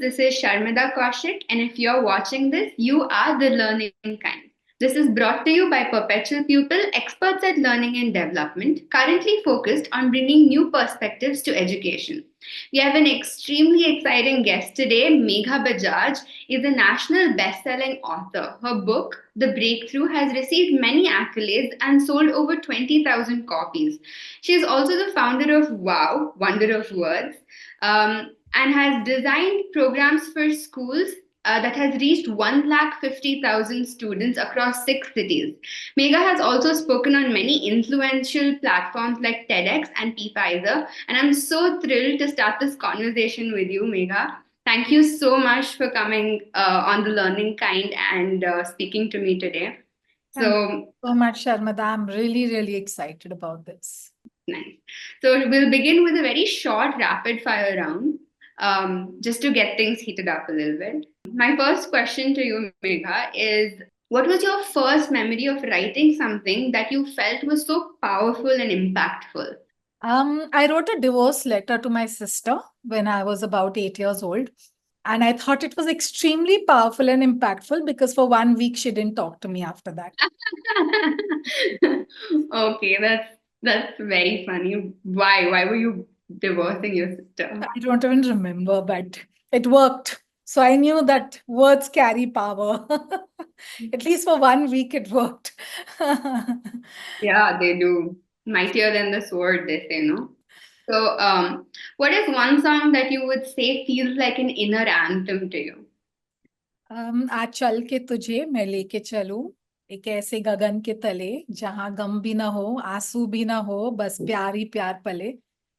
This is Sharmada Kaushik, and if you're watching this, you are the learning kind. This is brought to you by Perpetual Pupil, experts at learning and development, currently focused on bringing new perspectives to education. We have an extremely exciting guest today. Megha Bajaj is a national best-selling author. Her book, The Breakthrough, has received many accolades and sold over 20,000 copies. She is also the founder of WOW, Wonder of Words, and has designed programs for schools that has reached 150,000 students across 6 cities. Megha has also spoken on many influential platforms like TEDx and PFISA, and I'm so thrilled to start this conversation with you, Megha. Thank you so much for coming on the Learning Kind and speaking to me today. Thank you So, so much, Sharmada. I'm really, really excited about this. nice. So we'll begin with a very short rapid fire round, just to get things heated up a little bit. My first question to you, Megha, is what was your first memory of writing something that you felt was so powerful and impactful? I wrote a divorce letter to my sister when I was about 8 years old. And I thought it was extremely powerful and impactful because for 1 week she didn't talk to me after that. Okay, that's very funny. Why? Why were you divorcing your sister? I don't even remember, but it worked. So I knew that words carry power. At least for 1 week, it worked. Yeah, they do. Mightier than the sword, they say, no? So, what is one song that you would say feels like an inner anthem to you? आज चल के तुझे मैं लेके चलूं एक ऐसे गगन के तले जहां गम भी ना हो आंसू भी ना हो बस प्यार ही प्यार पले.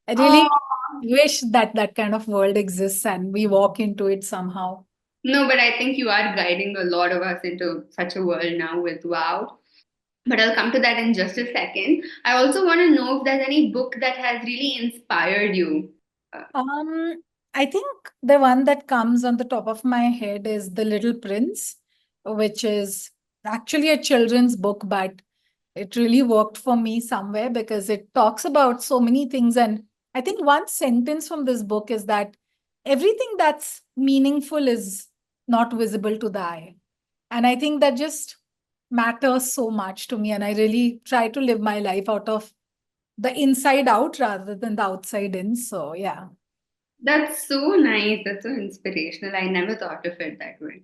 I really Oh, wish that that kind of world exists and we walk into it somehow. no, but I think you are guiding a lot of us into such a world now with Wow. But I'll come to that in just a second. I also want to know if there's any book that has really inspired you. Uh, Um, I think the one that comes on the top of my head is The Little Prince, which is actually a children's book, but it really worked for me somewhere because it talks about so many things. And I think one sentence from this book is that everything that's meaningful is not visible to the eye. And I think that just matters so much to me. And I really try to live my life out of the inside out rather than the outside in. So, yeah. that's so nice. That's so inspirational. I never thought of it that way.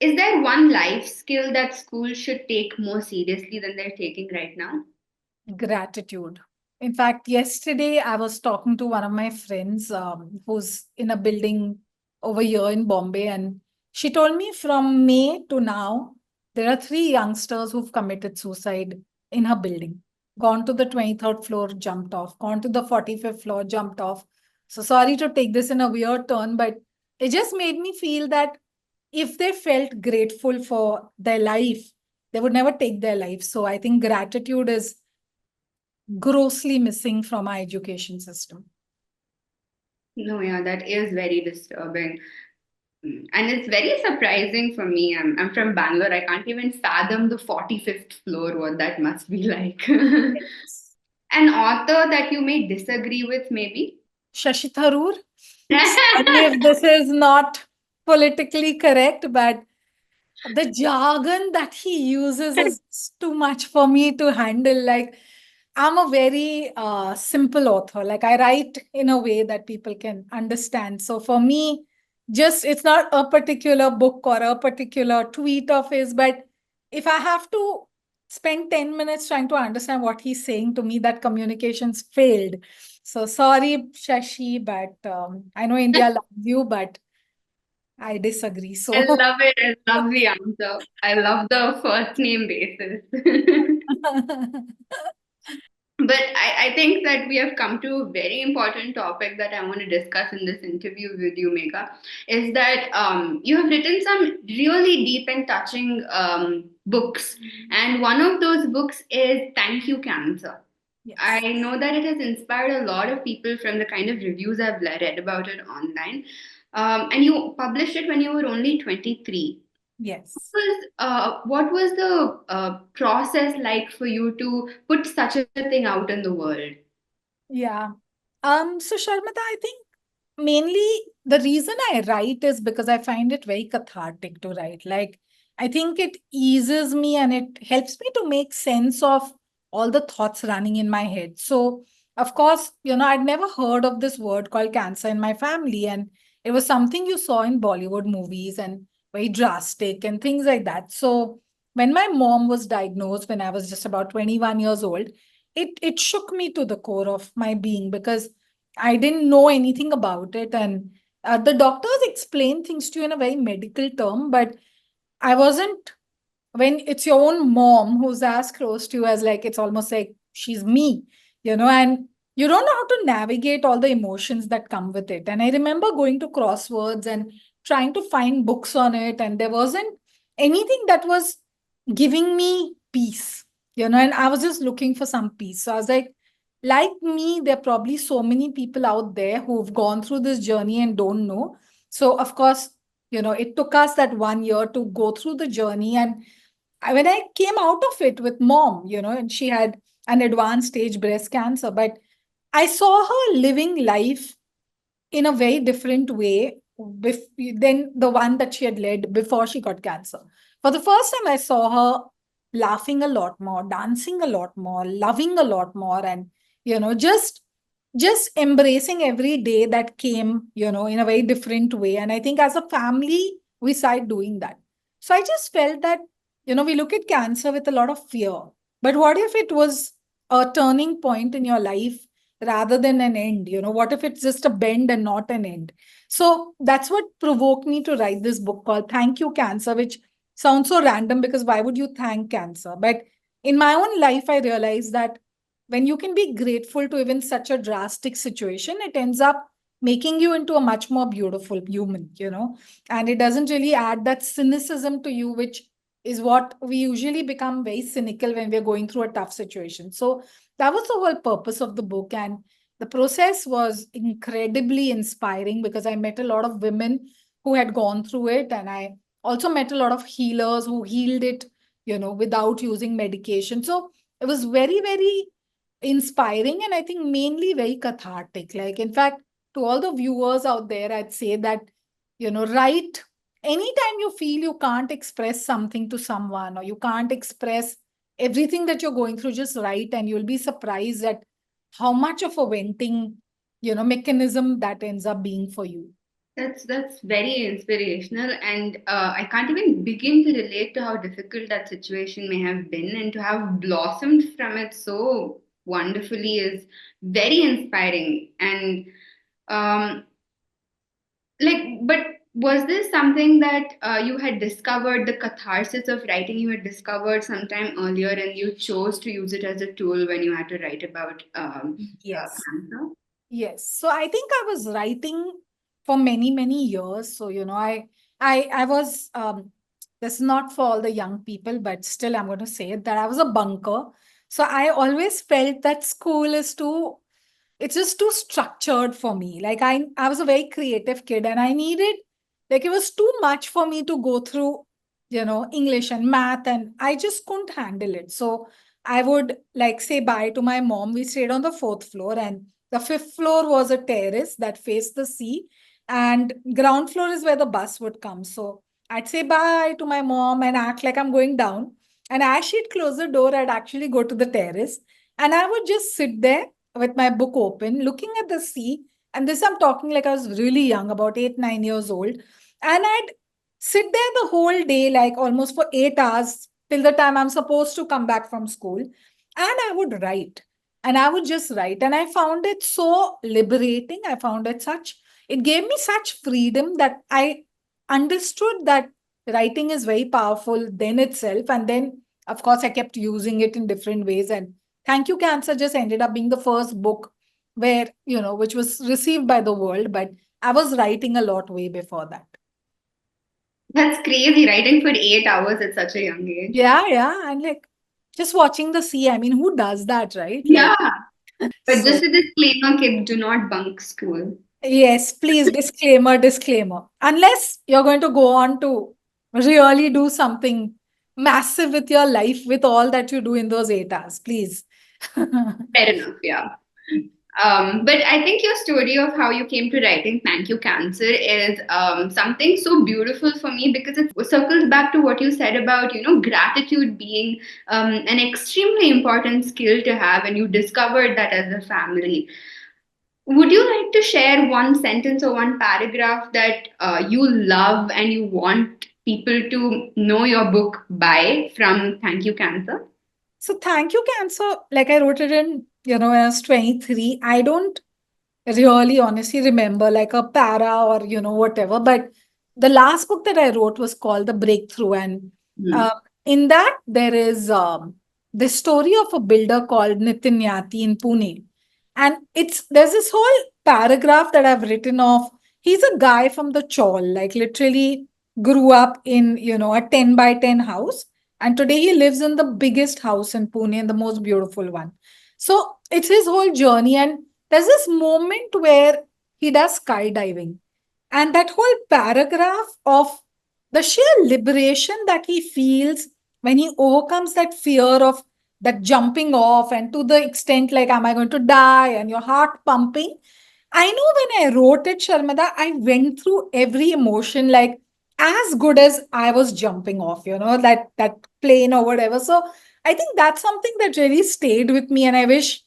Is there one life skill that schools should take more seriously than they're taking right now? Gratitude. In fact, yesterday I was talking to one of my friends who's in a building over here in Bombay, and she told me from May to now, there are 3 youngsters who've committed suicide in her building. Gone to the 23rd floor, jumped off, gone to the 45th floor, jumped off. So sorry to take this in a weird turn, but it just made me feel that if they felt grateful for their life, they would never take their life. So I think gratitude is grossly missing from our education system. No, yeah, that is very disturbing. And it's very surprising for me. I'm from Bangalore. I can't even fathom the 45th floor, what that must be like. An author that you may disagree with, maybe? Shashi Tharoor, sorry if this is not politically correct, but the jargon that he uses is too much for me to handle. Like, I'm a very simple author. Like, I write in a way that people can understand. So for me, just it's not a particular book or a particular tweet of his, but if I have to spend 10 minutes trying to understand what he's saying to me, that communication's failed. So sorry, Shashi, but I know India loves you, but I disagree. I So love it. I love the answer. I love the first name basis. But I think that we have come to a very important topic that I want to discuss in this interview with you, Megha, is that you have written some really deep and touching books. And one of those books is Thank You, Cancer. I yes. know that it has inspired a lot of people from the kind of reviews I've read about it online. And you published it when you were only 23. Yes. What was the process like for you to put such a thing out in the world? Yeah. So Sharmata, I think mainly the reason I write is because I find it very cathartic to write. Like, I think it eases me and it helps me to make sense of all the thoughts running in my head. So, of course, I'd never heard of this word called cancer in my family. And it was something you saw in Bollywood movies and very drastic and things like that. So, when my mom was diagnosed when I was just about 21 years old, it shook me to the core of my being because I didn't know anything about it. And the doctors explain things to you in a very medical term, but I wasn't, when it's your own mom who's as close to you as like, it's almost like she's me, and you don't know how to navigate all the emotions that come with it. And I remember going to crosswords and trying to find books on it, and there wasn't anything that was giving me peace, and I was just looking for some peace. So I was like me, there are probably so many people out there who've gone through this journey and don't know. So, of course, it took us that 1 year to go through the journey. And when I came out of it with mom, and she had an advanced stage breast cancer, but I saw her living life in a very different way than the one that she had led before she got cancer. For the first time, I saw her laughing a lot more, dancing a lot more, loving a lot more, and just embracing every day that came, in a very different way. And I think as a family, we started doing that. So I just felt that, we look at cancer with a lot of fear. But what if it was a turning point in your life rather than an end? What if it's just a bend and not an end? So that's what provoked me to write this book called Thank You Cancer, which sounds so random because why would you thank cancer? But in my own life, I realized that when you can be grateful to even such a drastic situation, it ends up making you into a much more beautiful human, and it doesn't really add that cynicism to you, which is what we usually become very cynical when we're going through a tough situation. So that was the whole purpose of the book. And the process was incredibly inspiring because I met a lot of women who had gone through it. And I also met a lot of healers who healed it, without using medication. So it was very, very inspiring and I think mainly very cathartic. Like, in fact, to all the viewers out there, I'd say that, write anytime you feel you can't express something to someone or you can't express everything that you're going through, just write and you'll be surprised at how much of a venting, mechanism that ends up being for you. That's very inspirational, and I can't even begin to relate to how difficult that situation may have been, and to have blossomed from it so wonderfully is very inspiring. And um, but was this something that you had discovered, the catharsis of writing you had discovered sometime earlier, and you chose to use it as a tool when you had to write about Yes. cancer? Yes. So I think I was writing for many, many years. So, I was this is not for all the young people, but still I'm going to say it that I was a bunker. So I always felt that school is too, it's just too structured for me. Like I was a very creative kid and I needed, like it was too much for me to go through, English and math, and I just couldn't handle it. So I would like say bye to my mom. We stayed on the fourth floor and the fifth floor was a terrace that faced the sea, and ground floor is where the bus would come. So I'd say bye to my mom and act like I'm going down. And as she'd close the door, I'd actually go to the terrace and I would just sit there with my book open, looking at the sea. And this I'm talking like I was really young, about 8, 9 years old. And I'd sit there the whole day, like almost for 8 hours till the time I'm supposed to come back from school. And I would write. And I would just write. And I found it so liberating. I found it such, it gave me such freedom that I understood that writing is very powerful then itself. And then, of course, I kept using it in different ways. And Thank You Cancer just ended up being the first book where, which was received by the world, but I was writing a lot way before that. That's crazy, writing for 8 hours at such a young age. Yeah, yeah. And like just watching the sea. I mean, who does that, right? Yeah. Like, But so just a disclaimer, kids, do not bunk school. yes, please, disclaimer, disclaimer. Unless you're going to go on to really do something massive with your life with all that you do in those 8 hours, please. Fair enough, yeah. But I think your story of how you came to writing Thank You Cancer is something so beautiful for me because it circles back to what you said about, gratitude being an extremely important skill to have, and you discovered that as a family. Would you like to share one sentence or one paragraph that you love and you want people to know your book by from Thank You Cancer? So thank you, Cancer. Like I wrote it in, when I was 23. I don't really honestly remember like a para or, whatever. But the last book that I wrote was called The Breakthrough. And uh, Hmm. in that, there is the story of a builder called Nitin Yati in Pune. And there's this whole paragraph that I've written of. He's a guy from the chawl, like literally grew up in, a 10 by 10 house. And today he lives in the biggest house in Pune and the most beautiful one. So it's his whole journey. And there's this moment where he does skydiving. And that whole paragraph of the sheer liberation that he feels when he overcomes that fear of that jumping off, and to the extent like, am I going to die? And your heart pumping. I know when I wrote it, Sharmada, I went through every emotion like as good as I was jumping off, that plane or whatever. So I think that's something that really stayed with me. And I wish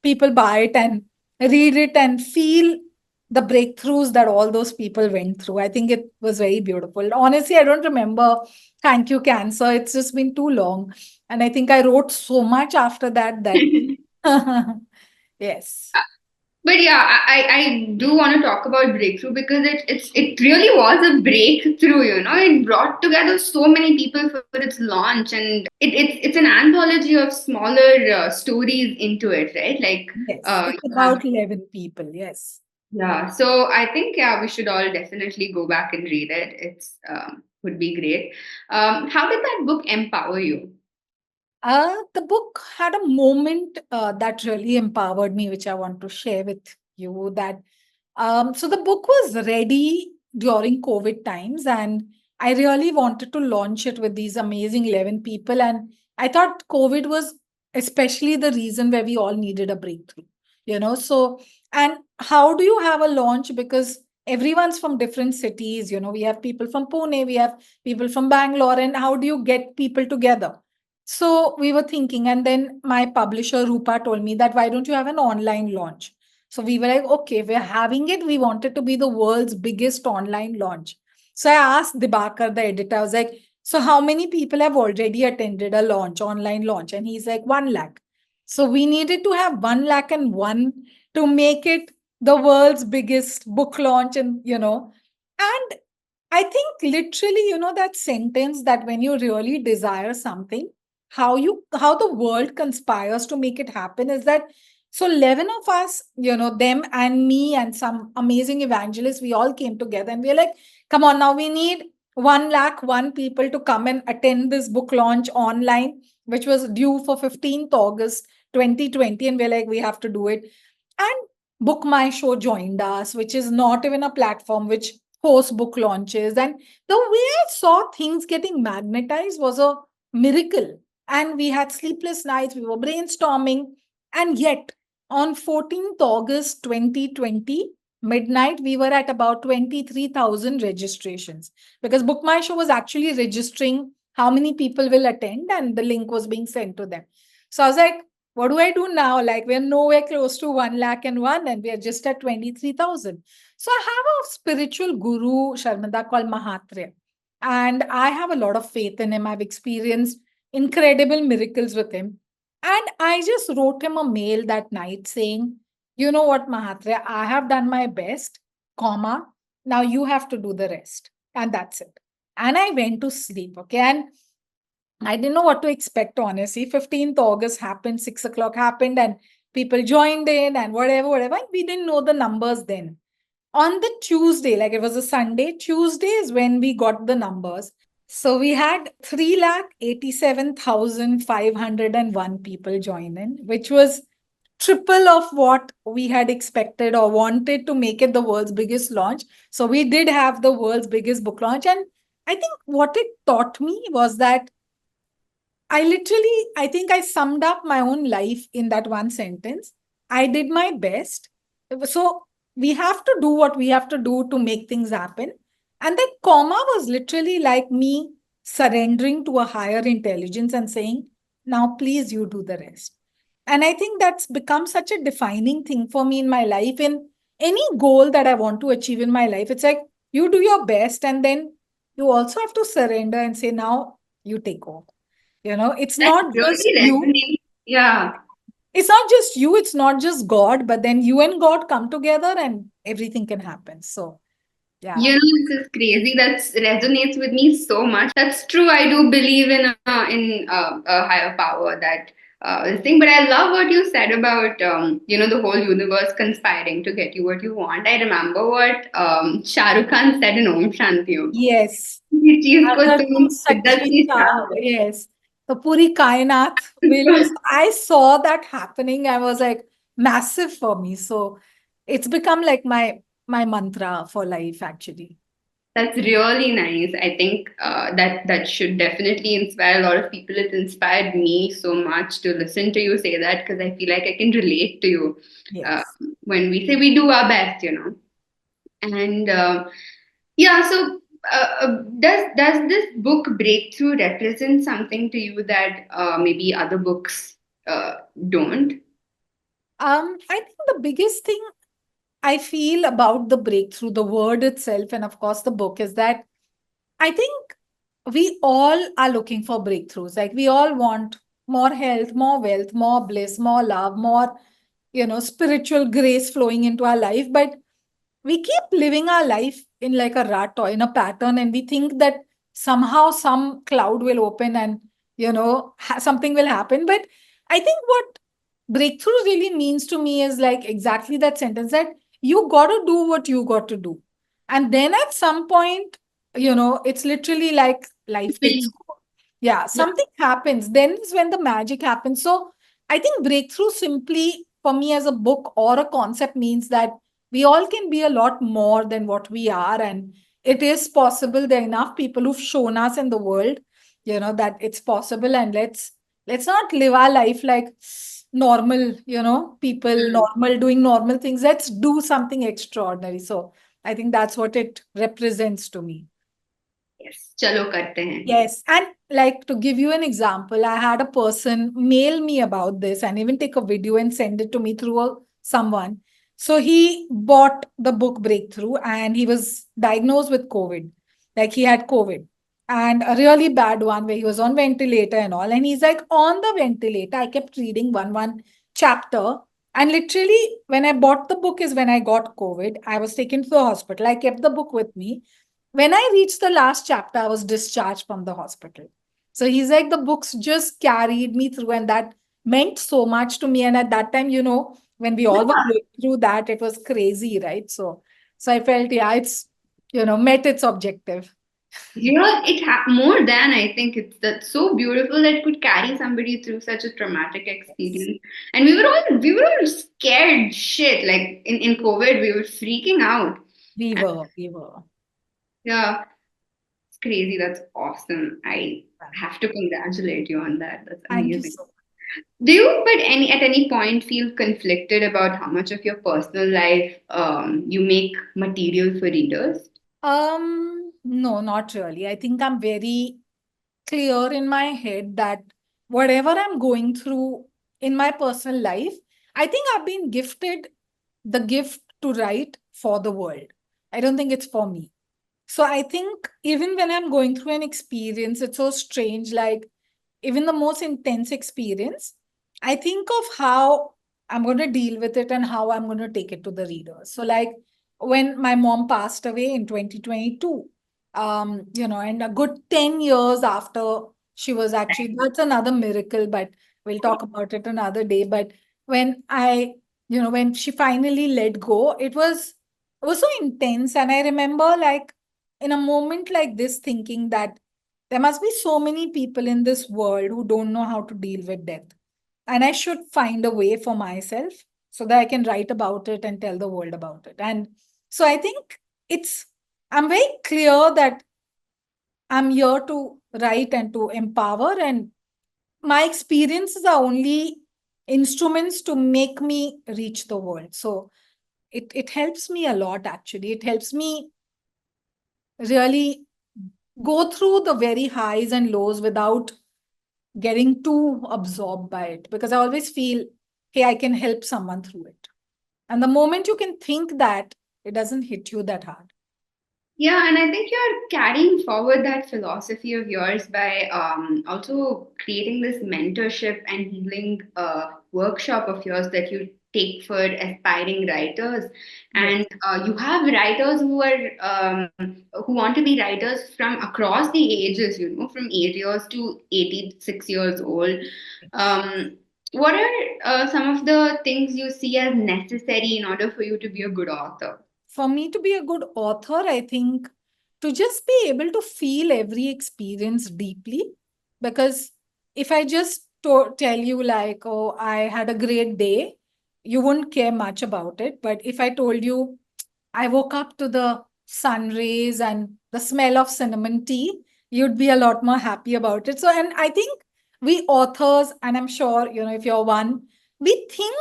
people buy it and read it and feel the breakthroughs that all those people went through. I think it was very beautiful. Honestly, I don't remember Thank You Cancer. It's just been too long. And I think I wrote so much after that. Yes. But yeah, I do want to talk about breakthrough because it really was a breakthrough. It brought together so many people for its launch, and it's an anthology of smaller stories into it, right? Like Yes. It's you have. about 11 people. Yes. Yeah. So I think, yeah, we should all definitely go back and read it. It's would be great. How did that book empower you? The book had a moment that really empowered me, which I want to share with you. So the book was ready during COVID times, and I really wanted to launch it with these amazing 11 people. And I thought COVID was especially the reason where we all needed a breakthrough, So, and how do you have a launch? Because everyone's from different cities, we have people from Pune, we have people from Bangalore, and how do you get people together? So we were thinking, and then my publisher Rupa told me that why don't you have an online launch? So we were like, okay, we're having it. We wanted to be the world's biggest online launch. So I asked Dibakar, the editor, I was like, so how many people have already attended a launch, online launch? And he's like, 1 lakh. So we needed to have 1 lakh and one to make it the world's biggest book launch. And I think literally, that sentence that when you really desire something, how the world conspires to make it happen is that so 11 of us, them and me and some amazing evangelists, we all came together and we are like, come on, now we need 1 lakh one people to come and attend this book launch online, which was due for 15th August 2020. And we're like, we have to do it. And Book My Show joined us, which is not even a platform which hosts book launches. And the way I saw things getting magnetized was a miracle. And we had sleepless nights, we were brainstorming. And yet, on 14th August 2020, midnight, we were at about 23,000 registrations because Book My Show was actually registering how many people will attend and the link was being sent to them. So I was like, what do I do now? Like, we're nowhere close to 1 lakh and one, and we are just at 23,000. So I have a spiritual guru, Sharmada, called Mahatria. And I have a lot of faith in him. I've experienced incredible miracles with him. And I just wrote him a mail that night saying, you know what, Mahatria, I have done my best, comma, now you have to do the rest. And that's it. And I went to sleep. Okay. And I didn't know what to expect, honestly. 15th August happened, 6 o'clock happened, and people joined in and whatever. And we didn't know the numbers then. On the Tuesday, like it was a Sunday, Tuesday is when we got the numbers. So we had 3,87,501 people join in, which was triple of what we had expected or wanted to make it the world's biggest launch. So we did have the world's biggest book launch. And I think what it taught me was that I think I summed up my own life in that one sentence. I did my best. So we have to do what we have to do to make things happen. And that comma was literally like me surrendering to a higher intelligence and saying, now please you do the rest. And I think that's become such a defining thing for me in my life. In any goal that I want to achieve in my life, it's like you do your best and then you also have to surrender and say, now you take over. It's That not just really you. resonates. Yeah. It's not just you, it's not just God, but then you and God come together and everything can happen. So, yeah. You know, this is crazy. That resonates with me so much. That's true. I do believe in a higher power that this thing. But I love what you said about the whole universe conspiring to get you what you want. I remember what Shah Rukh Khan said in Om Shanti Om. Yes. ये चीज को अगर तुम तुम शिद्दत सच्ची से चाहो, चाहो. yes. The puri kainat will. So I saw that happening. I was like, massive for me. So it's become like my mantra for life, actually. That's really nice. I think that should definitely inspire a lot of people. It's inspired me so much to listen to you say that because I feel like I can relate to you uh, Yes. when we say we do our best. And yeah, so does this book breakthrough represent something to you that maybe other books don't? I think the biggest thing I feel about the breakthrough, the word itself, and of course the book, is that I think we all are looking for breakthroughs. Like we all want more health, more wealth, more bliss, more love, more, spiritual grace flowing into our life. But we keep living our life in like a rut or in a pattern, and we think that somehow some cloud will open and, something will happen. But I think what breakthrough really means to me is like exactly that sentence that you got to do what you got to do. And then at some point, it's literally like life takes Believe. over. Yeah, Yeah. something happens. Then is when the magic happens. So I think breakthrough simply for me as a book or a concept means that we all can be a lot more than what we are. And it is possible. There are enough people who've shown us in the world, that it's possible. And let's not live our life like normal, people, Mm. normal, doing normal things. Let's do something extraordinary. So I think that's what it represents to me. Yes. चलो करते हैं. Yes. And like to give you an example, I had a person mail me about this and even take a video and send it to me through someone. So he bought the book Breakthrough and he was diagnosed with COVID. Like he had COVID and a really bad one where he was on ventilator and all. And he's like on the ventilator. I kept reading one chapter. And literally, when I bought the book is when I got COVID. I was taken to the hospital. I kept the book with me. When I reached the last chapter, I was discharged from the hospital. So he's like, the books just carried me through, and that meant so much to me. And at that time, when we all were going through that, it was crazy, right? So I felt, yeah, it's, met its objective. Yeah, more than I think it's that's so beautiful that it could carry somebody through such a traumatic Yes. experience. And we were all scared shit. Like in COVID, we were freaking out. And We were. yeah, it's crazy. That's awesome. I have to congratulate you on that. That's Thank you amazing. so much. Do you, but at any point, feel conflicted about how much of your personal life you make material for readers? No, not really. I think I'm very clear in my head that whatever I'm going through in my personal life, I think I've been gifted the gift to write for the world. I don't think it's for me. So I think even when I'm going through an experience, it's so strange. Like even the most intense experience, I think of how I'm going to deal with it and how I'm going to take it to the readers. So, like when my mom passed away in 2022, and a good 10 years after she was actually, that's another miracle, but we'll talk about it another day. But when when she finally let go, it was so intense. And I remember, like, in a moment like this, thinking that there must be so many people in this world who don't know how to deal with death. And I should find a way for myself so that I can write about it and tell the world about it. And so I think it's, I'm very clear that I'm here to write and to empower. And my experiences are only instruments to make me reach the world. So it helps me a lot, actually. It helps me really go through the very highs and lows without getting too absorbed by it, because I always feel, hey, I can help someone through it. And the moment you can think that, it doesn't hit you that hard. Yeah, and I think you're carrying forward that philosophy of yours by also creating this mentorship and healing workshop of yours that you take for aspiring writers. Yes. And you have writers who want to be writers from across the ages, from 8 years to 86 years old. Um, what are some of the things you see as necessary in order for you to be a good author? For me to be a good author, I think to just be able to feel every experience deeply. Because if I just tell you, like, oh, I had a great day, you wouldn't care much about it. But if I told you, I woke up to the sun rays and the smell of cinnamon tea, you'd be a lot more happy about it. So, and I think we authors, and I'm sure, if you're one, we think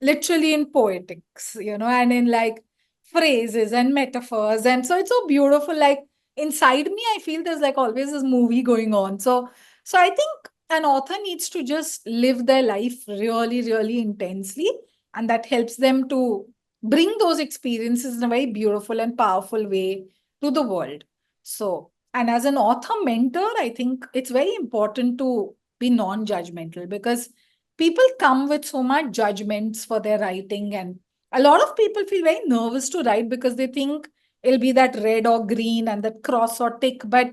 literally in poetics, and in like phrases and metaphors. And so it's so beautiful. Like inside me, I feel there's like always this movie going on. So I think an author needs to just live their life really, really intensely. And that helps them to bring those experiences in a very beautiful and powerful way to the world. So, and as an author mentor, I think it's very important to be non judgmental, because people come with so much judgments for their writing. And a lot of people feel very nervous to write because they think it'll be that red or green and that cross or tick. But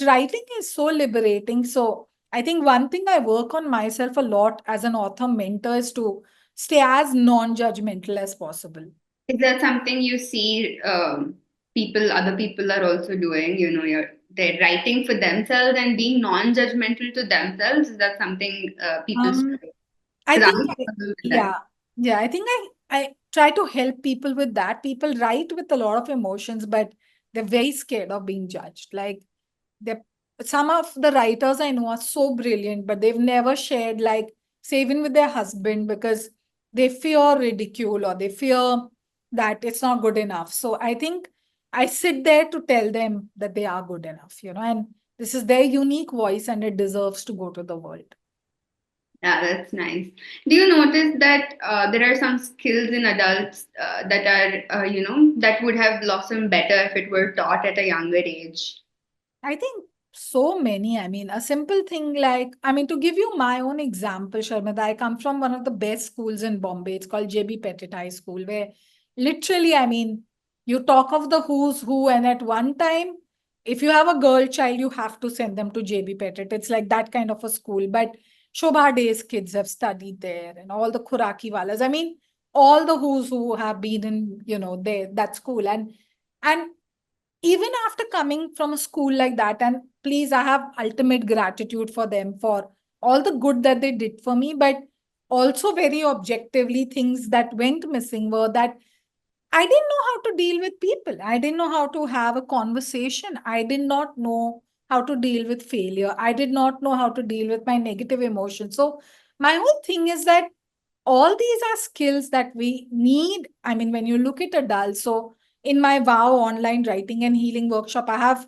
writing is so liberating. So I think one thing I work on myself a lot as an author mentor is to stay as non-judgmental as possible. Is that something you see other people are also doing? They're writing for themselves and being non-judgmental to themselves. Is that something people Um, struggle? I Because think, I struggle with that. yeah, yeah. I think I try to help people with that. People write with a lot of emotions, but they're very scared of being judged. Like they, some of the writers I know are so brilliant, but they've never shared, like, say, even with their husband, because they fear ridicule or they fear that it's not good enough. So I think I sit there to tell them that they are good enough, and this is their unique voice and it deserves to go to the world. Yeah, that's nice. Do you notice that there are some skills in adults that that would have blossomed better if it were taught at a younger age? I think so many. I mean, a simple thing like, I mean, to give you my own example, Sharmada, I come from one of the best schools in Bombay. It's called JB Petit High School, where literally, I mean, you talk of the who's who, and at one time, if you have a girl child, you have to send them to JB Petit. It's like that kind of a school. But Shobha Day's kids have studied there, and all the Khuraki Walas. I mean, all the who's who have been in, there, that school. And even after coming from a school like that, and please, I have ultimate gratitude for them for all the good that they did for me, but also very objectively, things that went missing were that I didn't know how to deal with people. I didn't know how to have a conversation. I did not know how to deal with failure. I did not know how to deal with my negative emotions. So my whole thing is that all these are skills that we need. I mean, when you look at adults, so in my Wow online writing and healing workshop, I have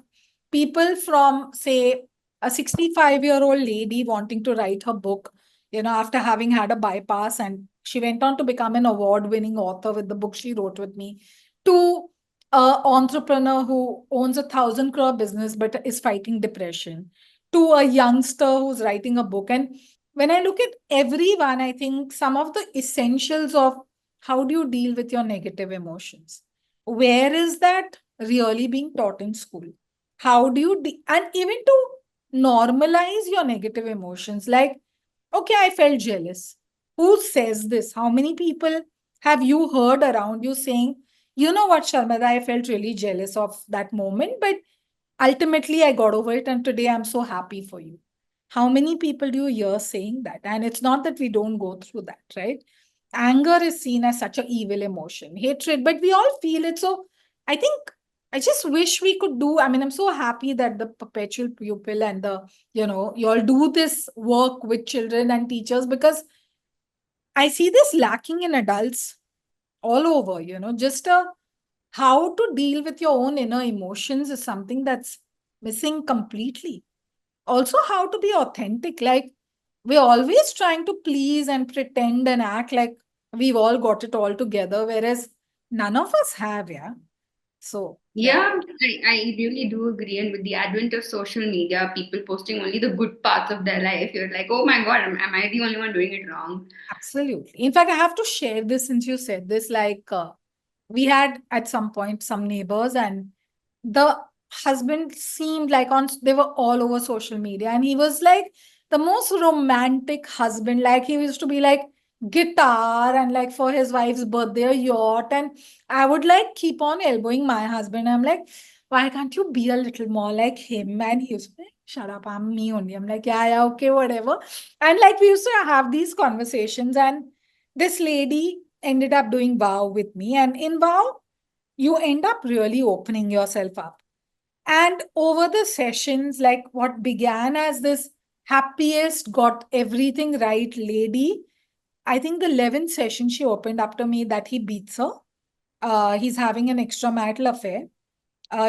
people from, say, a 65-year-old lady wanting to write her book, after having had a bypass, and she went on to become an award-winning author with the book she wrote with me, to a entrepreneur who owns 1,000 crore business but is fighting depression, to a youngster who's writing a book. And when I look at everyone, I think some of the essentials of how do you deal with your negative emotions? Where is that really being taught in school? How do you, and even to normalize your negative emotions? Like, okay, I felt jealous. Who says this? How many people have you heard around you saying, you know what, Sharmada, I felt really jealous of that moment, but ultimately I got over it and today I'm so happy for you? How many people do you hear saying that? And it's not that we don't go through that, right? Anger is seen as such an evil emotion, hatred, but we all feel it. So I think I just wish we could do. I mean, I'm so happy that the perpetual pupil and the, you all do this work with children and teachers, because I see this lacking in adults all over, just how to deal with your own inner emotions is something that's missing completely. Also, how to be authentic. Like, we're always trying to please and pretend and act like we've all got it all together, whereas none of us have, yeah. So, yeah, Yeah, I really do agree. And with the advent of social media, people posting only the good parts of their life, you're like, oh my God, am I the only one doing it wrong? absolutely. In fact, I have to share this since you said this. Like, we had at some point some neighbors, and the husband seemed like they were all over social media, and he was like the most romantic husband. Like, he used to be like guitar, and like for his wife's birthday a yacht, and I would like keep on elbowing my husband. I'm like, why can't you be a little more like him? And he was like, shut up, I'm me only. I'm like, yeah, yeah, okay, whatever. And like, we used to have these conversations, and this lady ended up doing vow with me, and in vow you end up really opening yourself up. And over the sessions, like what began as this happiest, got everything right lady, I think the 11th session she opened up to me that he beats her. He's having an extramarital affair.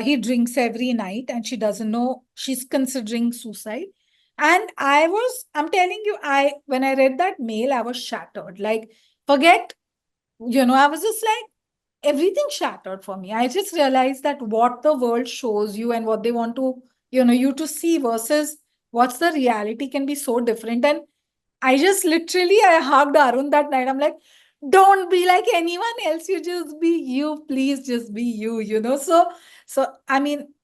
He drinks every night and she doesn't know, she's considering suicide. And I'm telling you, when I read that mail, I was shattered. Like, forget, I was just like, everything shattered for me. I just realized that what the world shows you and what they want to, you to see versus what's the reality can be so different. And I hugged Arun that night. I'm like, don't be like anyone else. You just be you. Please just be you. So, I mean,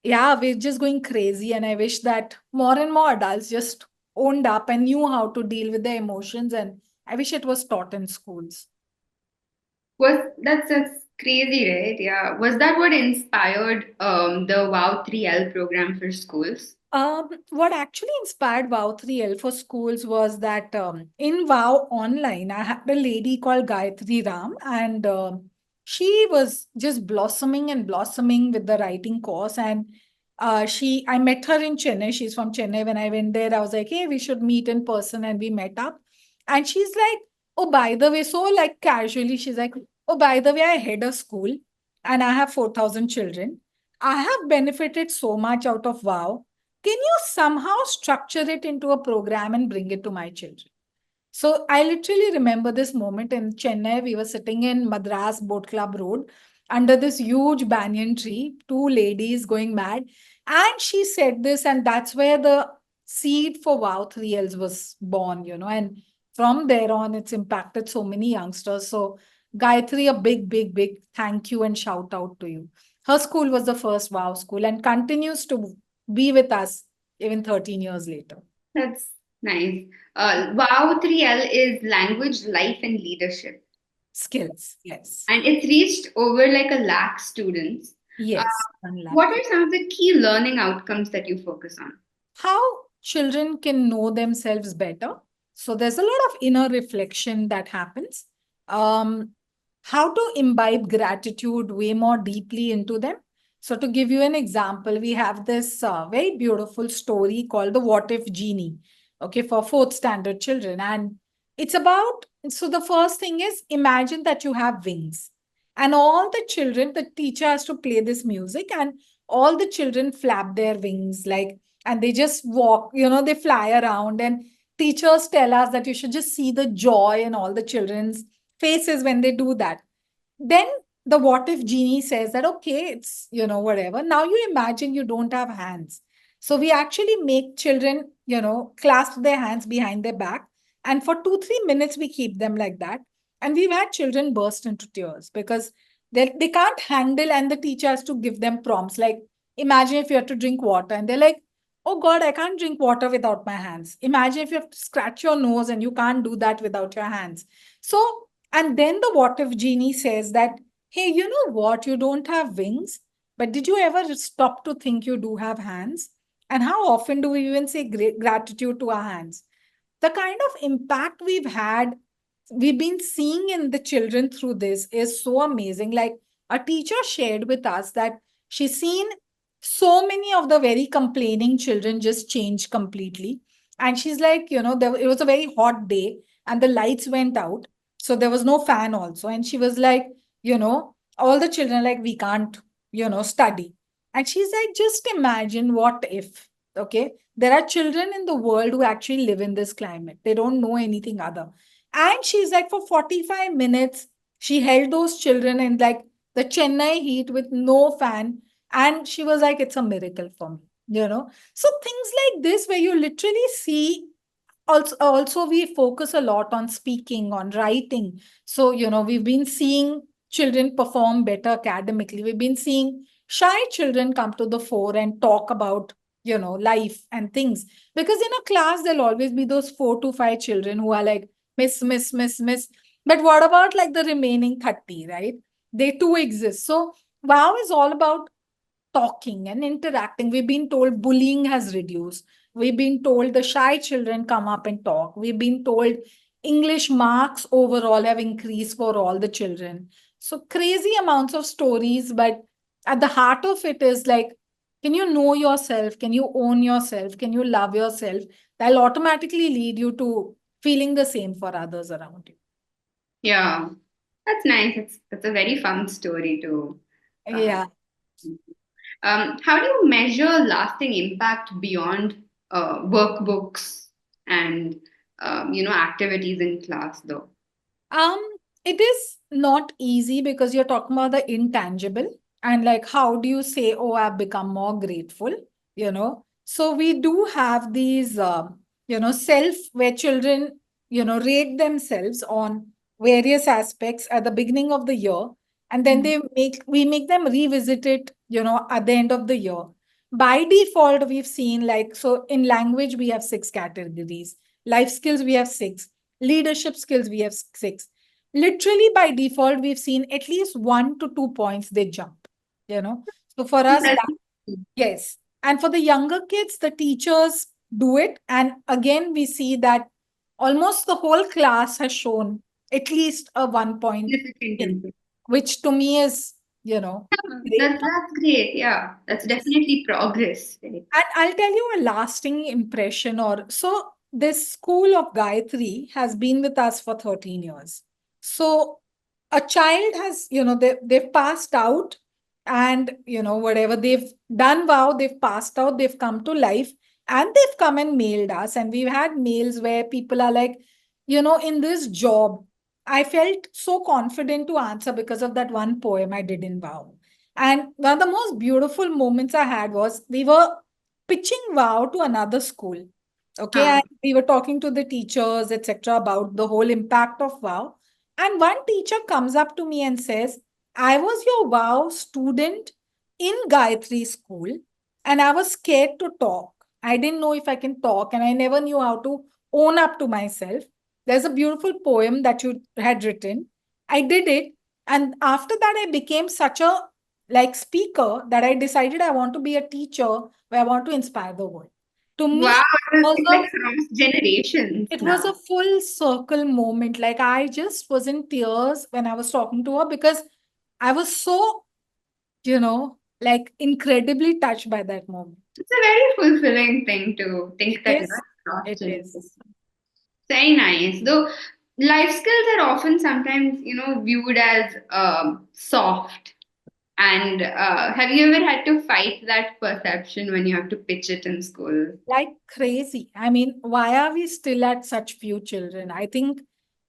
yeah, we're just going crazy. And I wish that more and more adults just owned up and knew how to deal with their emotions. And I wish it was taught in schools. Was that's crazy, right? Yeah. Was that what inspired the Wow 3L program for schools? What actually inspired Wow 3L for schools was that in Wow Online, I had a lady called Gayatri Ram, and she was just blossoming and blossoming with the writing course. And I met her in Chennai. She's from Chennai. When I went there, I was like, hey, we should meet in person, and we met up. And she's like, oh, by the way, so like casually, she's like, oh, by the way, I head a school and I have 4,000 children. I have benefited so much out of Wow. Can you somehow structure it into a program and bring it to my children? So I literally remember this moment in Chennai. We were sitting in Madras Boat Club Road under this huge banyan tree, two ladies going mad. And she said this, and that's where the seed for Wow 3Ls was born. And from there on, it's impacted so many youngsters. So, Gayatri, a big, big, big thank you and shout out to you. Her school was the first Wow school and continues to be with us even 13 years later. That's nice. Wow 3L is language, life, and leadership. Skills, yes. And it's reached over like a lakh students. Uh, Yes, 1 what lakh. are some of the key learning outcomes that you focus on? How children can know themselves better. So there's a lot of inner reflection that happens. Um, how to imbibe gratitude way more deeply into them. So to give you an example, we have this very beautiful story called the What If Genie, okay, for fourth standard children. And it's about, so the first thing is imagine that you have wings. And all the children, the teacher has to play this music, and all the children flap their wings like, and they just walk, they fly around. And teachers tell us that you should just see the joy in all the children's faces when they do that. Then the what if genie says that, okay, it's, whatever. Now you imagine you don't have hands. So we actually make children, clasp their hands behind their back. And for 2, 3 minutes, we keep them like that. And we've had children burst into tears because they can't handle, and the teacher has to give them prompts like, imagine if you have to drink water, and they're like, oh God, I can't drink water without my hands. Imagine if you have to scratch your nose and you can't do that without your hands. So, and then the what if genie says that, hey, you know what? You don't have wings, but did you ever stop to think you do have hands? And how often do we even say gratitude to our hands? The kind of impact we've been seeing in the children through this is so amazing. Like, a teacher shared with us that she's seen so many of the very complaining children just change completely. And she's like, it was a very hot day, and the lights went out. So there was no fan also. And she was like, all the children, like, we can't, study. And she's like, just imagine what if, okay? There are children in the world who actually live in this climate. They don't know anything other. And she's like, for 45 minutes, she held those children in like the Chennai heat with no fan. And she was like, it's a miracle for me. So things like this, where you literally see, also we focus a lot on speaking, on writing. So we've been seeing children perform better academically. We've been seeing shy children come to the fore and talk about life and things, because in a class there'll always be those 4 to 5 children who are like, miss. But what about like the remaining 30, right? They too exist. So wow is all about talking and interacting. We've been told bullying has reduced. We've been told the shy children come up and talk. We've been told English marks overall have increased for all the children. So crazy amounts of stories, but at the heart of it is like, can you know yourself? Can you own yourself? Can you love yourself? That'll automatically lead you to feeling the same for others around you. Yeah, that's nice. That's a very fun story to. Uh, Yeah. how do you measure lasting impact beyond workbooks and activities in class, though? Um, it is not easy because you're talking about the intangible, and like, how do you say, oh, I've become more grateful, So we do have these, self where children, rate themselves on various aspects at the beginning of the year, and then we make them revisit it, at the end of the year. By default, we've seen like, so in language, we have 6 categories. Life skills, we have 6. Leadership skills, we have 6. Literally by default, we've seen at least 1 to 2 points they jump, So for us, yes. And for the younger kids, the teachers do it. And again, we see that almost the whole class has shown at least a 1 point Significant thing, impact. which to me is, great. That's great. Yeah, that's definitely progress. Right? And I'll tell you a lasting impression. Or so, this school of Gayatri has been with us for 13 years. So a child has, they've passed out, and whatever they've done, wow, they've passed out, they've come to life, and they've come and mailed us. And we've had mails where people are like, in this job, I felt so confident to answer because of that one poem I did in wow. And one of the most beautiful moments I had was, we were pitching wow to another school. Okay. Uh, And we were talking to the teachers, etc., about the whole impact of wow. And one teacher comes up to me and says, I was your wow student in Gayatri school, and I was scared to talk. I didn't know if I can talk, and I never knew how to own up to myself. There's a beautiful poem that you had written. I did it. And after that, I became such a like speaker that I decided I want to be a teacher where I want to inspire the world. To me, wow, was it's a, like across generations it was a now. full circle moment. Like, I just was in tears when I was talking to her, because I was so, like, incredibly touched by that moment. It's a very fulfilling thing to It think that is. across It generations. is. Very nice. Though life skills are often sometimes viewed as soft. And have you ever had to fight that perception when you have to pitch it in school? Like crazy. I mean, why are we still at such few children? I think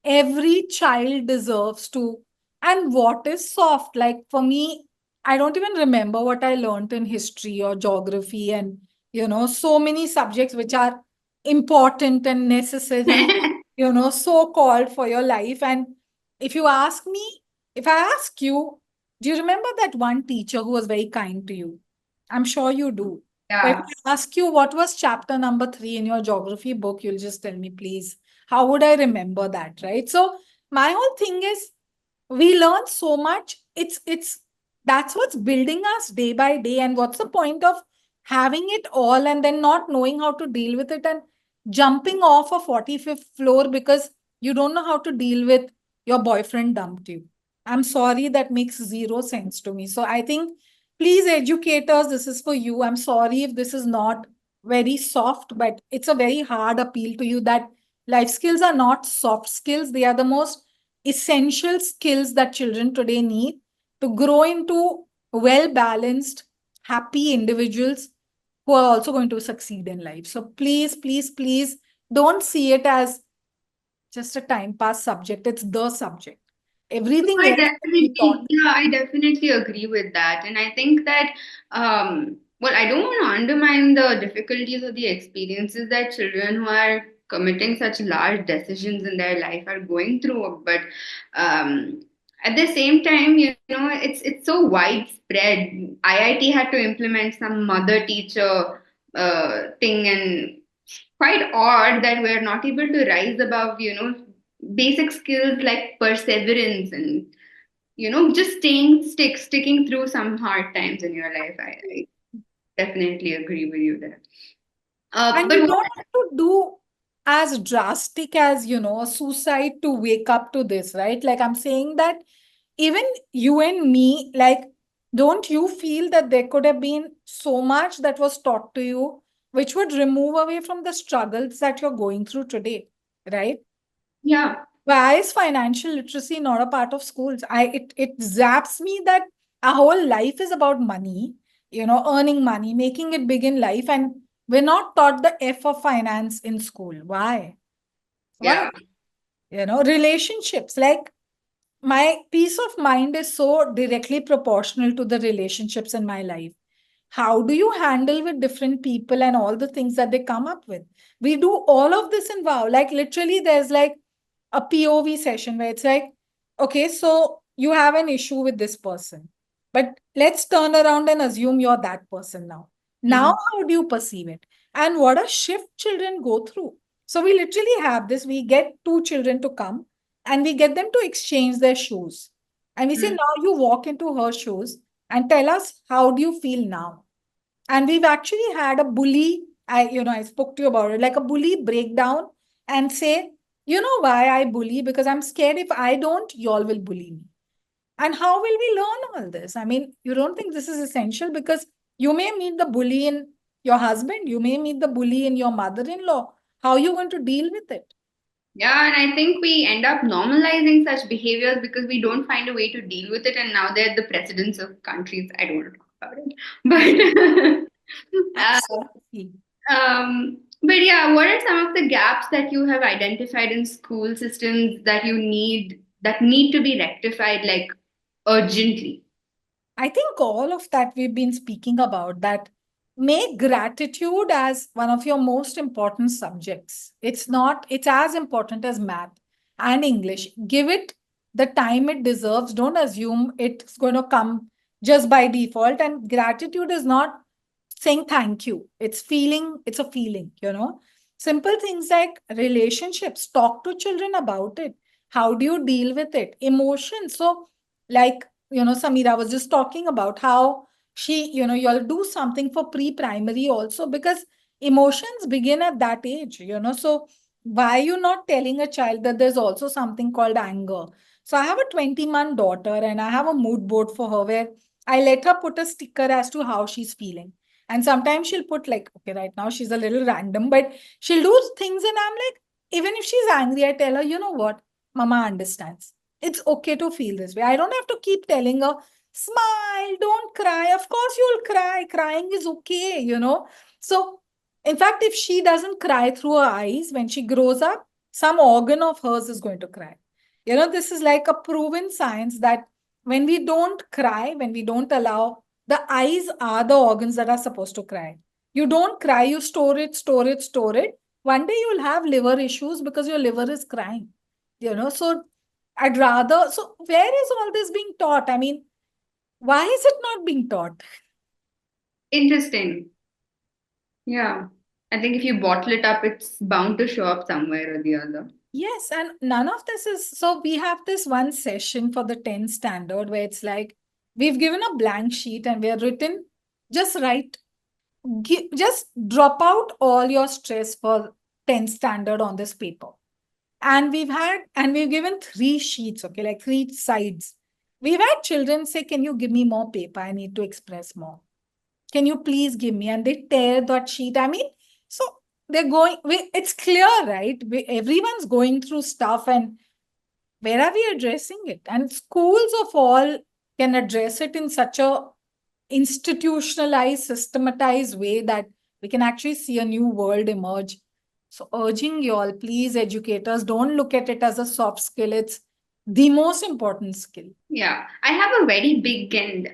every child deserves to. And what is soft? Like for me, I don't even remember what I learned in history or geography, and, so many subjects which are important and necessary, so called for your life. And if you ask me, if I ask you, do you remember that one teacher who was very kind to you? I'm sure you do. But if Yeah. I ask you what was chapter number 3 in your geography book, you'll just tell me, please. How would I remember that, right? So my whole thing is, we learn so much. It's that's what's building us day by day. And what's the point of having it all and then not knowing how to deal with it, and jumping off a 45th floor because you don't know how to deal with your boyfriend dumped you? I'm sorry, that makes zero sense to me. So I think, please, educators, this is for you. I'm sorry if this is not very soft, but it's a very hard appeal to you, that Life skills are not soft skills, they are the most essential skills that children today need to grow into well balanced, happy individuals who are also going to succeed in life. So please, please, please don't see it as just a time pass subject. It's the subject. Everything else can be taught. I definitely agree with that. And I think that, well, I don't want to undermine the difficulties or the experiences that children who are committing such large decisions in their life are going through. But um, at the same time, it's so widespread. IIT had to implement some mother teacher thing, and quite odd that we're not able to rise above, basic skills like perseverance and just sticking through some hard times in your life. I definitely agree with you there. And But you what, don't have to do as drastic as, a suicide to wake up to this, right? Like I'm saying that even you and me, like, don't you feel that there could have been so much that was taught to you, which would remove away from the struggles that you're going through today, right? yeah, Why is financial literacy not a part of schools? It zaps me that our whole life is about money, earning money, making it big in life, and we're not taught the F of finance in school. Why? Why? yeah, Relationships, like my peace of mind is so directly proportional to the relationships in my life. How do you handle with different people and all the things that they come up with? We do all of this in wow. Like literally, there's like a POV session where it's like, okay, so you have an issue with this person, but let's turn around and assume you're that person now. Now, mhm, how do you perceive it? And what a shift children go through. So we literally have this. We get two children to come and we get them to exchange their shoes. And we say, mhm, now you walk into her shoes and tell us, how do you feel now? And we've actually had a bully, I spoke to you about it, like a bully breakdown and say, you know why I bully? Because I'm scared if I don't, y'all will bully me. And how will we learn all this? I mean, you don't think this is essential because you may meet the bully in your husband, you may meet the bully in your mother-in-law. How are you going to deal with it? yeah. And I think we end up normalizing such behaviors because we don't find a way to deal with it, and now they're the presidents of countries. I don't want to talk about it, but Absolutely. but yeah, what are some of the gaps that you have identified in school systems that need to be rectified, like, urgently? I think all of that we've been speaking about, that make gratitude as one of your most important subjects. It's as important as math and English. Give it the time it deserves. Don't assume it's going to come just by default. And gratitude is not saying thank you. It's a feeling. Simple things like relationships, talk to children about it. How do you deal with it? Emotions. So, like, Samira was just talking about how you'll do something for pre-primary also because emotions begin at that age. So, why are you not telling a child that there's also something called anger? So, I have a 20-month daughter and I have a mood board for her where I let her put a sticker as to how she's feeling. And sometimes she'll put like, okay, right now she's a little random, but she'll do things and I'm like, even if she's angry, I tell her, you know what? Mama understands. It's okay to feel this way. I don't have to keep telling her, smile, don't cry. Of course, you'll cry. Crying is okay. So, in fact, if she doesn't cry through her eyes when she grows up, some organ of hers is going to cry. This is like a proven science that when we don't cry, when we don't allow, the eyes are the organs that are supposed to cry. You don't cry, you store it, store it, store it. One day you'll have liver issues because your liver is crying. So so where is all this being taught? I mean, why is it not being taught? Interesting. Yeah. I think if you bottle it up, it's bound to show up somewhere or the other. Yes, and none of this is so. We have this one session for the 10 standard where it's like we've given a blank sheet and we're written, just write, just drop out all your stress for 10 standard on this paper. And we've given three sheets, okay, like three sides. We've had children say, can you give me more paper? I need to express more. Can you please give me? And they tear that sheet. I mean, so it's clear, right? Everyone's going through stuff, and where are we addressing it? And schools of all can address it in such a institutionalized, systematized way that we can actually see a new world emerge. So, urging you all, please, educators, don't look at it as a soft skill. It's the most important skill. Yeah, I have a very big and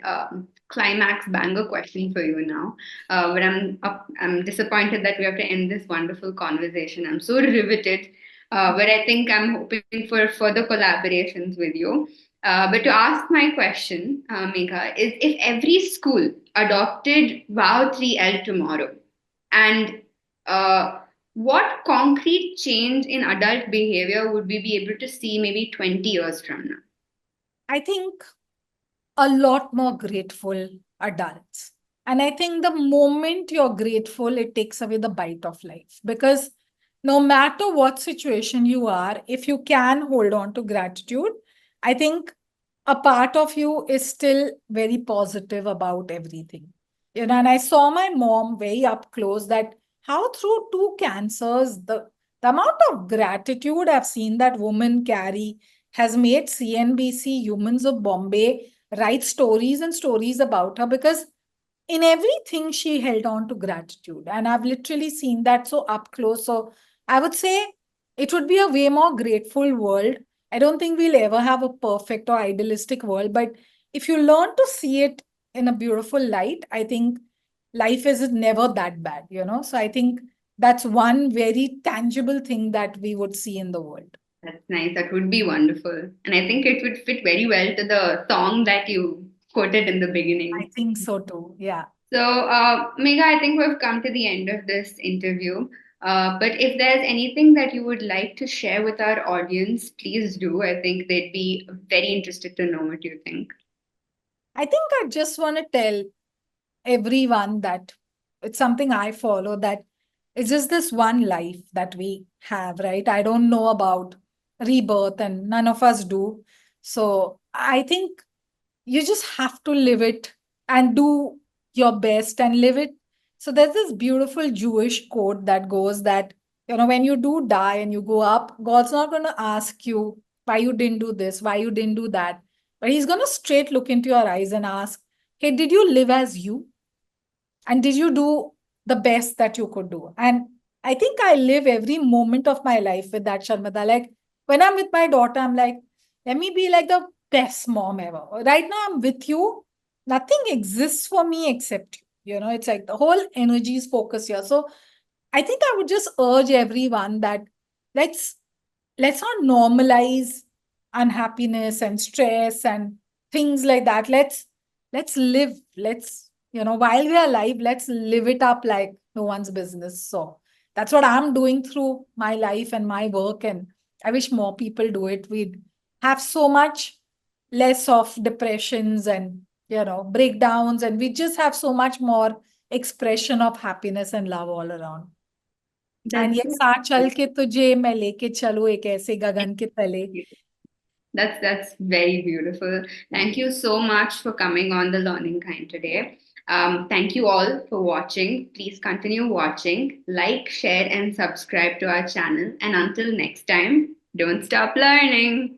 climax banger question for you now. But I'm disappointed that we have to end this wonderful conversation. I'm so riveted, but I think I'm hoping for further collaborations with you. But to ask my question, Megha, is if every school adopted Wow 3L tomorrow, and what concrete change in adult behavior would we be able to see maybe 20 years from now? I think a lot more grateful adults. And I think the moment you're grateful, it takes away the bite of life. Because no matter what situation you are, if you can hold on to gratitude, I think a part of you is still very positive about everything. And I saw my mom very up close that how through two cancers, the amount of gratitude I've seen that woman carry has made CNBC Humans of Bombay write stories and stories about her, because in everything she held on to gratitude, and I've literally seen that so up close. So I would say it would be a way more grateful world. I don't think we'll ever have a perfect or idealistic world, but if you learn to see it in a beautiful light, I think life is never that bad. So I think that's one very tangible thing that we would see in the world. That's nice. That would be wonderful. And I think it would fit very well to the song that you quoted in the I beginning. think so too. Yeah. So, Megha, I think we've come to the end of this interview. But if there's anything that you would like to share with our audience, please do. I think they'd be very interested to know what you think. I think I just want to tell everyone that it's something I follow, that it's just this one life that we have, right? I don't know about rebirth, and none of us do. So I think you just have to live it and do your best and live it. So there's this beautiful Jewish quote that goes that, when you do die and you go up, God's not going to ask you why you didn't do this, why you didn't do that. But he's going to straight look into your eyes and ask, hey, did you live as you? And did you do the best that you could do? And I think I live every moment of my life with that, Sharmada. Like when I'm with my daughter, I'm like, let me be like the best mom ever. Right now, I'm with you. Nothing exists for me except you. It's like the whole energy is focused here. So I think I would just urge everyone that let's let's not normalize unhappiness and stress and things like that. Let's live. While we are alive, let's live it up like no one's business. So that's what I'm doing through my life and my work, and I wish more people do it. We'd have so much less of depressions and breakdowns, and we just have so much more expression of happiness and love all around. And That's ये साथ चल के तुझे मैं लेके चलूं एक ऐसे गगन के तले. that's very beautiful. Thank you so much for coming on the Learning Kind today. Thank you all for watching. Please continue watching, like, share, and subscribe to our channel. And until next time, don't stop learning.